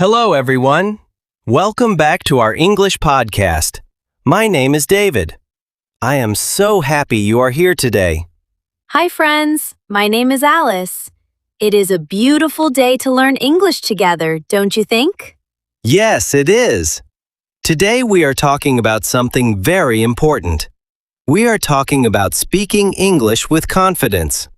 Hello, everyone. Welcome back to our English podcast. My name is David. I am so happy you are here today. Hi, friends. My name is Alice. It is a beautiful day to learn English together, don't you think? Yes, it is. Today we are talking about something very important. We are talking about speaking English with confidence.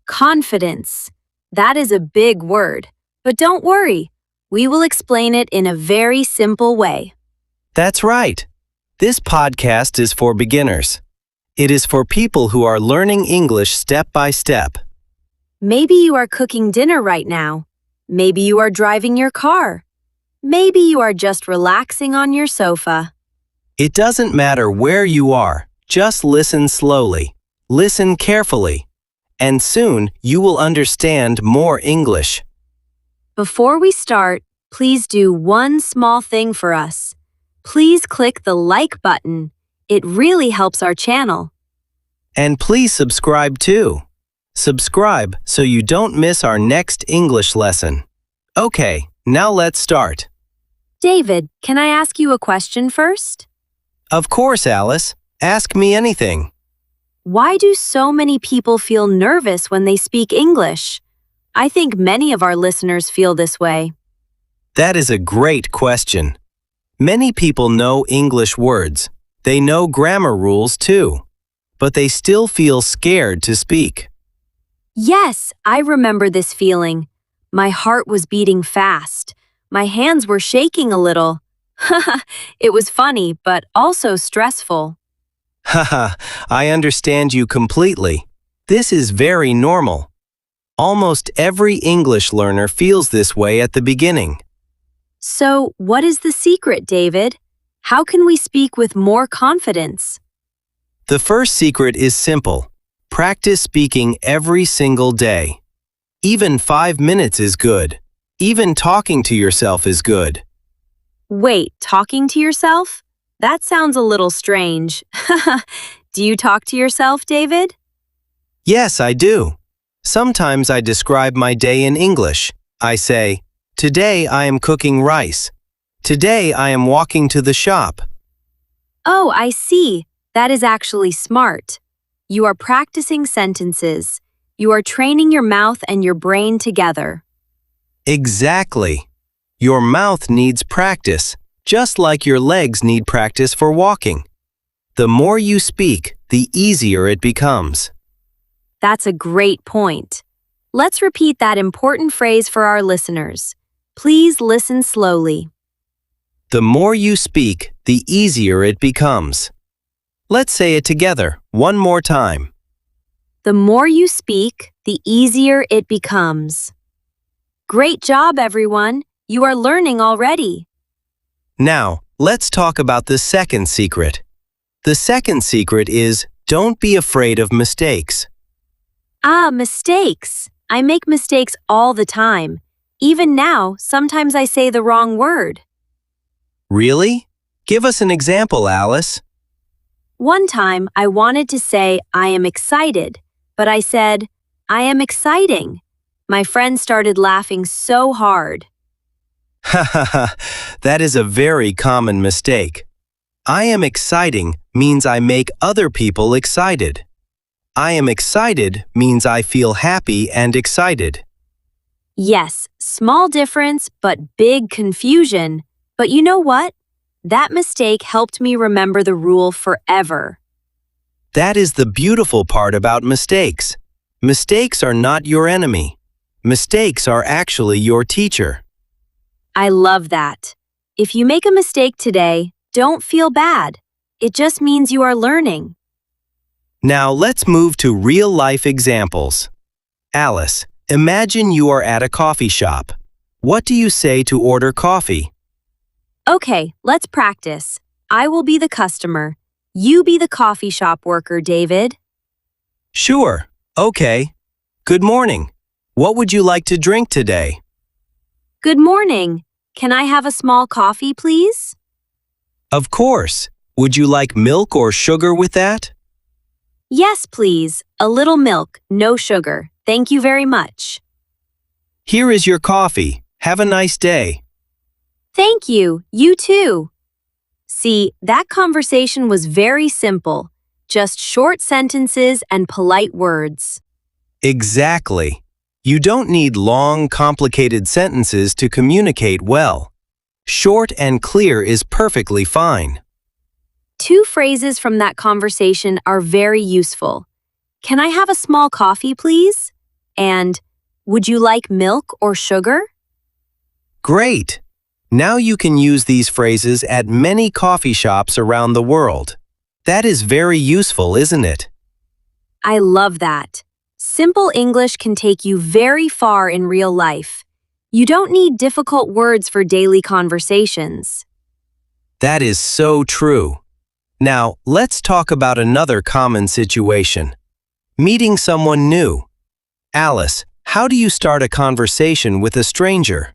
Confidence. That is a big word. But don't worry. We will explain it in a very simple way. That's right. This podcast is for beginners. It is for people who are learning English step by step. Maybe you are cooking dinner right now. Maybe you are driving your car. Maybe you are just relaxing on your sofa. It doesn't matter where you are. Just listen slowly. Listen carefully. And soon you will understand more English. Before we start, please do one small thing for us. Please click the like button. It really helps our channel. And please subscribe too. Subscribe so you don't miss our next English lesson. Okay, now let's start. David, can I ask you a question first? Of course, Alice. Ask me anything. Why do so many people feel nervous when they speak English? I think many of our listeners feel this way. That is a great question. Many people know English words. They know grammar rules too. But they still feel scared to speak. Yes, I remember this feeling. My heart was beating fast. My hands were shaking a little. It was funny, but also stressful. Haha, I understand you completely. This is very normal. Almost every English learner feels this way at the beginning. So, what is the secret, David? How can we speak with more confidence? The first secret is simple. Practice speaking every single day. Even 5 minutes is good. Even talking to yourself is good. Wait, talking to yourself? That sounds a little strange. Do you talk to yourself, David? Yes, I do. Sometimes I describe my day in English. I say, "Today I am cooking rice. Today I am walking to the shop." Oh, I see. That is actually smart. You are practicing sentences. You are training your mouth and your brain together. Exactly. Your mouth needs practice, just like your legs need practice for walking. The more you speak, the easier it becomes. That's a great point. Let's repeat that important phrase for our listeners. Please listen slowly. The more you speak, the easier it becomes. Let's say it together one more time. The more you speak, the easier it becomes. Great job, everyone. You are learning already. Now, let's talk about the second secret. The second secret is don't be afraid of mistakes. Mistakes. I make mistakes all the time. Even now, sometimes I say the wrong word. Really? Give us an example, Alice. One time, I wanted to say, I am excited, but I said, I am exciting. My friend started laughing so hard. Hahaha, that is a very common mistake. I am exciting means I make other people excited. I am excited means I feel happy and excited. Yes, small difference, but big confusion. But you know what? That mistake helped me remember the rule forever. That is the beautiful part about mistakes. Mistakes are not your enemy. Mistakes are actually your teacher. I love that. If you make a mistake today, don't feel bad. It just means you are learning. Now let's move to real-life examples. Alice, imagine you are at a coffee shop. What do you say to order coffee? Okay, let's practice. I will be the customer. You be the coffee shop worker, David. Sure. Okay. Good morning. What would you like to drink today? Good morning. Can I have a small coffee, please? Of course. Would you like milk or sugar with that? Yes, please. A little milk, no sugar. Thank you very much. Here is your coffee. Have a nice day. Thank you, you too. See, that conversation was very simple, just short sentences and polite words. Exactly. You don't need long, complicated sentences to communicate well. Short and clear is perfectly fine. Two phrases from that conversation are very useful. Can I have a small coffee, please? And, would you like milk or sugar? Great! Now you can use these phrases at many coffee shops around the world. That is very useful, isn't it? I love that. Simple English can take you very far in real life. You don't need difficult words for daily conversations. That is so true. Now, let's talk about another common situation. Meeting someone new. Alice, how do you start a conversation with a stranger?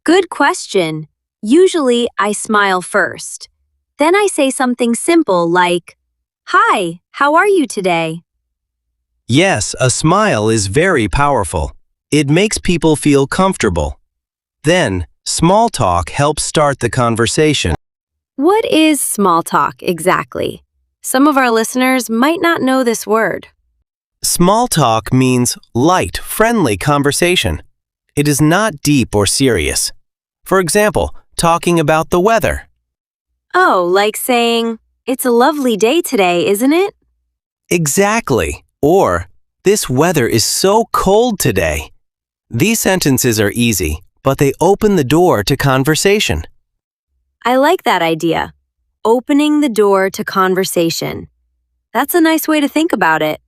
Good question. Usually, I smile first. Then I say something simple like, "Hi, how are you today?" Yes, a smile is very powerful. It makes people feel comfortable. Then, small talk helps start the conversation. What is small talk exactly? Some of our listeners might not know this word. Small talk means light, friendly conversation. It is not deep or serious. For example, talking about the weather. Oh, like saying, "It's a lovely day today, isn't it?" Exactly. Or, this weather is so cold today. These sentences are easy, but they open the door to conversation. I like that idea. Opening the door to conversation. That's a nice way to think about it.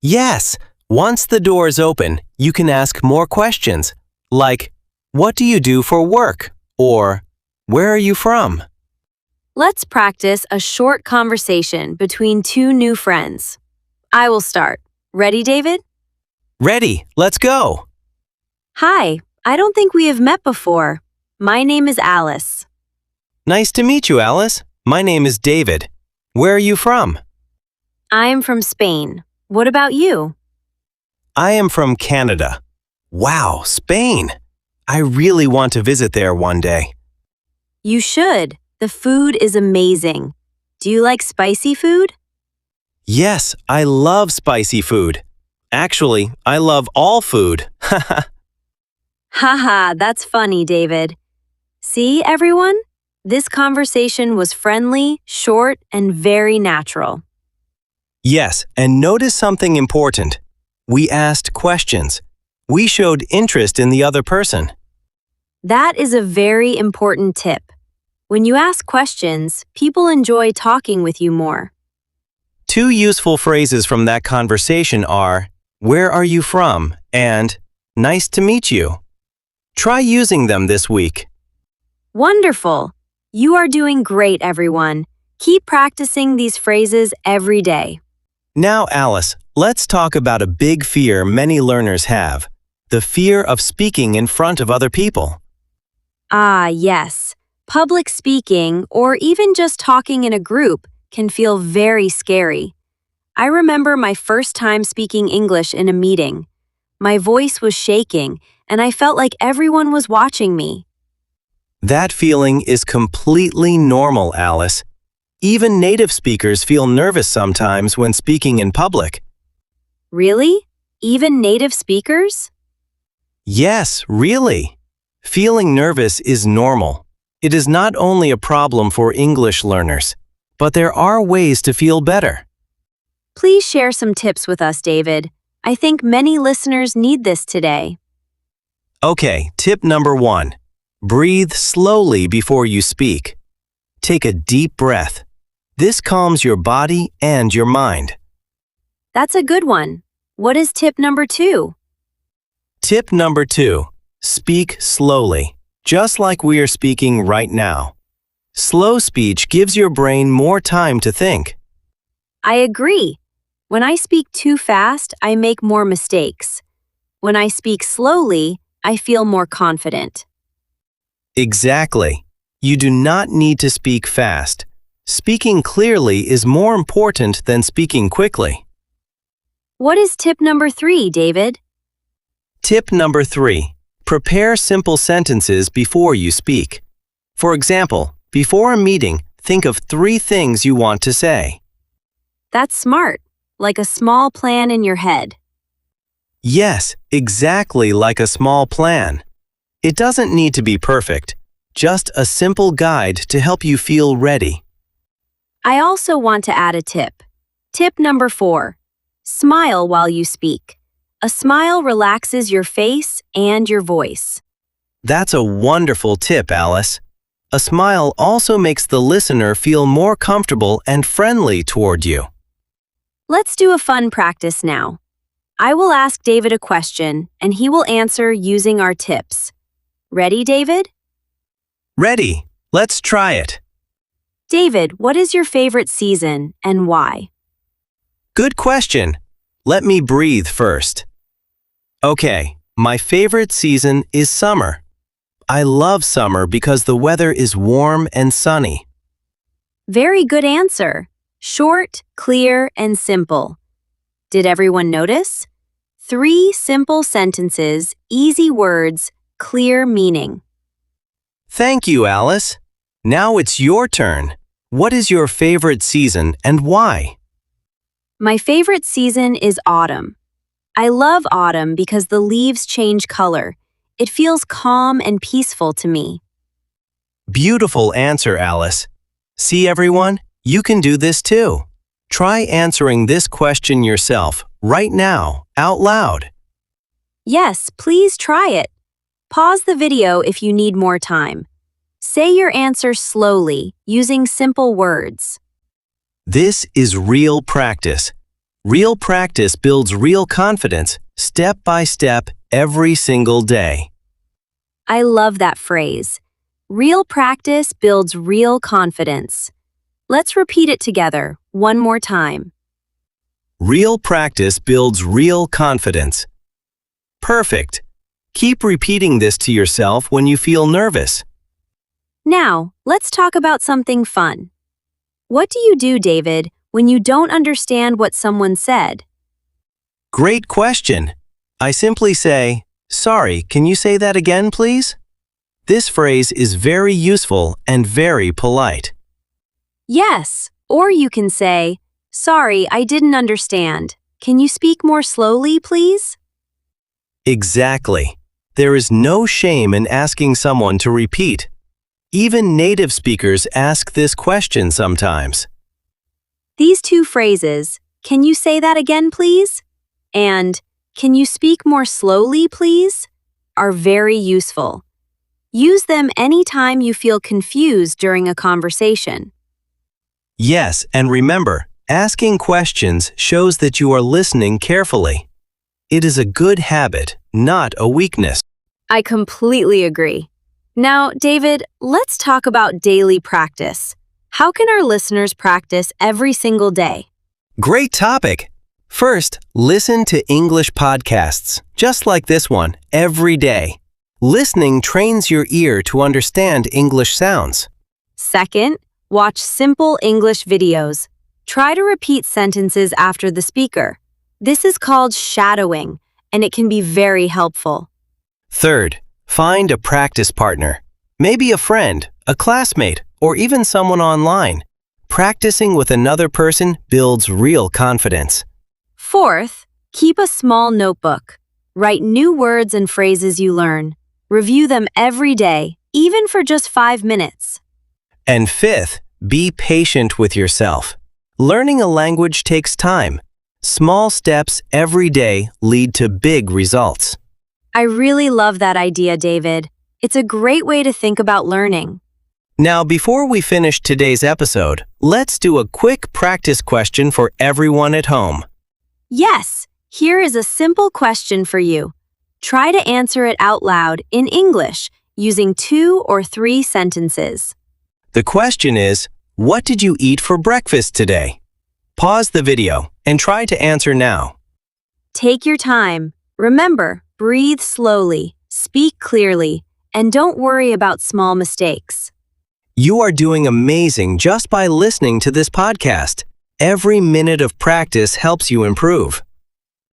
Yes, once the door is open, you can ask more questions, like, "What do you do for work?" or, "Where are you from?" Let's practice a short conversation between two new friends. I will start. Ready, David? Ready, let's go. Hi, I don't think we have met before. My name is Alice. Nice to meet you, Alice. My name is David. Where are you from? I am from Spain. What about you? I am from Canada. Wow, Spain. I really want to visit there one day. You should. The food is amazing. Do you like spicy food? Yes, I love spicy food. Actually, I love all food. Haha, that's funny, David. See, everyone? This conversation was friendly, short, and very natural. Yes, and notice something important. We asked questions. We showed interest in the other person. That is a very important tip. When you ask questions, people enjoy talking with you more. Two useful phrases from that conversation are, "Where are you from?" and "Nice to meet you." Try using them this week. Wonderful! You are doing great, everyone. Keep practicing these phrases every day. Now, Alice, let's talk about a big fear many learners have, the fear of speaking in front of other people. Ah, yes. Public speaking, or even just talking in a group, can feel very scary. I remember my first time speaking English in a meeting. My voice was shaking, and I felt like everyone was watching me. That feeling is completely normal, Alice. Even native speakers feel nervous sometimes when speaking in public. Really? Even native speakers? Yes, really. Feeling nervous is normal. It is not only a problem for English learners, but there are ways to feel better. Please share some tips with us, David. I think many listeners need this today. Okay, tip number 1. Breathe slowly before you speak. Take a deep breath. This calms your body and your mind. That's a good one. What is tip number 2? Tip number 2. Speak slowly, just like we are speaking right now. Slow speech gives your brain more time to think. I agree. When I speak too fast, I make more mistakes. When I speak slowly, I feel more confident. Exactly. You do not need to speak fast. Speaking clearly is more important than speaking quickly. What is tip number 3, David? Tip number 3. Prepare simple sentences before you speak. For example, before a meeting, think of 3 things you want to say. That's smart, like a small plan in your head. Yes, exactly like a small plan. It doesn't need to be perfect, just a simple guide to help you feel ready. I also want to add a tip. Tip number 4. Smile while you speak. A smile relaxes your face and your voice. That's a wonderful tip, Alice. A smile also makes the listener feel more comfortable and friendly toward you. Let's do a fun practice now. I will ask David a question, and he will answer using our tips. Ready, David? Ready. Let's try it. David, what is your favorite season and why? Good question. Let me breathe first. Okay, my favorite season is summer. I love summer because the weather is warm and sunny. Very good answer. Short, clear, and simple. Did everyone notice? 3 simple sentences, easy words, clear meaning. Thank you, Alice. Now it's your turn. What is your favorite season and why? My favorite season is autumn. I love autumn because the leaves change color. It feels calm and peaceful to me. Beautiful answer, Alice. See, everyone? You can do this too. Try answering this question yourself right now, out loud. Yes, please try it. Pause the video if you need more time. Say your answer slowly, using simple words. This is real practice. Real practice builds real confidence, step by step, every single day. I love that phrase. Real practice builds real confidence. Let's repeat it together, one more time. Real practice builds real confidence. Perfect. Keep repeating this to yourself when you feel nervous. Now, let's talk about something fun. What do you do, David, when you don't understand what someone said? Great question. I simply say, "Sorry, can you say that again, please?" This phrase is very useful and very polite. Yes, or you can say, "Sorry, I didn't understand. Can you speak more slowly, please?" Exactly. There is no shame in asking someone to repeat. Even native speakers ask this question sometimes. These 2 phrases, "Can you say that again, please?" and "Can you speak more slowly, please?" are very useful. Use them anytime you feel confused during a conversation. Yes, and remember, asking questions shows that you are listening carefully. It is a good habit, not a weakness. I completely agree. Now, David, let's talk about daily practice. How can our listeners practice every single day? Great topic. First, listen to English podcasts, just like this one, every day. Listening trains your ear to understand English sounds. Second, watch simple English videos. Try to repeat sentences after the speaker. This is called shadowing, and it can be very helpful. Third, find a practice partner. Maybe a friend, a classmate, or even someone online. Practicing with another person builds real confidence. Fourth, keep a small notebook. Write new words and phrases you learn. Review them every day, even for just 5 minutes. And fifth, be patient with yourself. Learning a language takes time. Small steps every day lead to big results. I really love that idea, David. It's a great way to think about learning. Now, before we finish today's episode, let's do a quick practice question for everyone at home. Yes, here is a simple question for you. Try to answer it out loud in English using 2 or 3 sentences. The question is, what did you eat for breakfast today? Pause the video and try to answer now. Take your time. Remember, breathe slowly, speak clearly, and don't worry about small mistakes. You are doing amazing just by listening to this podcast. Every minute of practice helps you improve.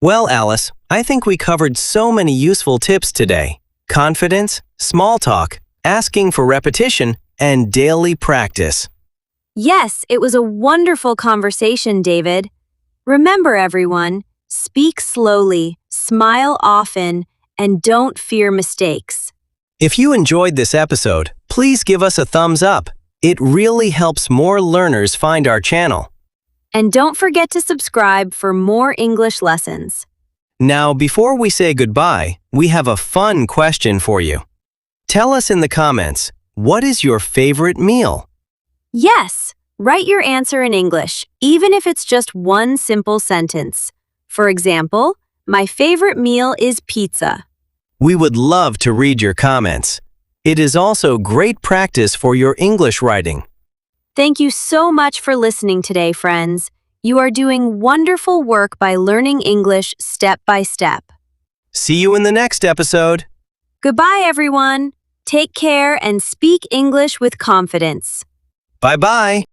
Well, Alice, I think we covered so many useful tips today. confidence, small talk, asking for repetition, and daily practice. Yes, it was a wonderful conversation, David. Remember, everyone, speak slowly, smile often, and don't fear mistakes. If you enjoyed this episode, please give us a thumbs up. It really helps more learners find our channel. And don't forget to subscribe for more English lessons. Now, before we say goodbye, we have a fun question for you. Tell us in the comments, what is your favorite meal? Yes, write your answer in English, even if it's just one simple sentence. For example, my favorite meal is pizza. We would love to read your comments. It is also great practice for your English writing. Thank you so much for listening today, friends. You are doing wonderful work by learning English step by step. See you in the next episode. Goodbye, everyone. Take care and speak English with confidence. Bye-bye.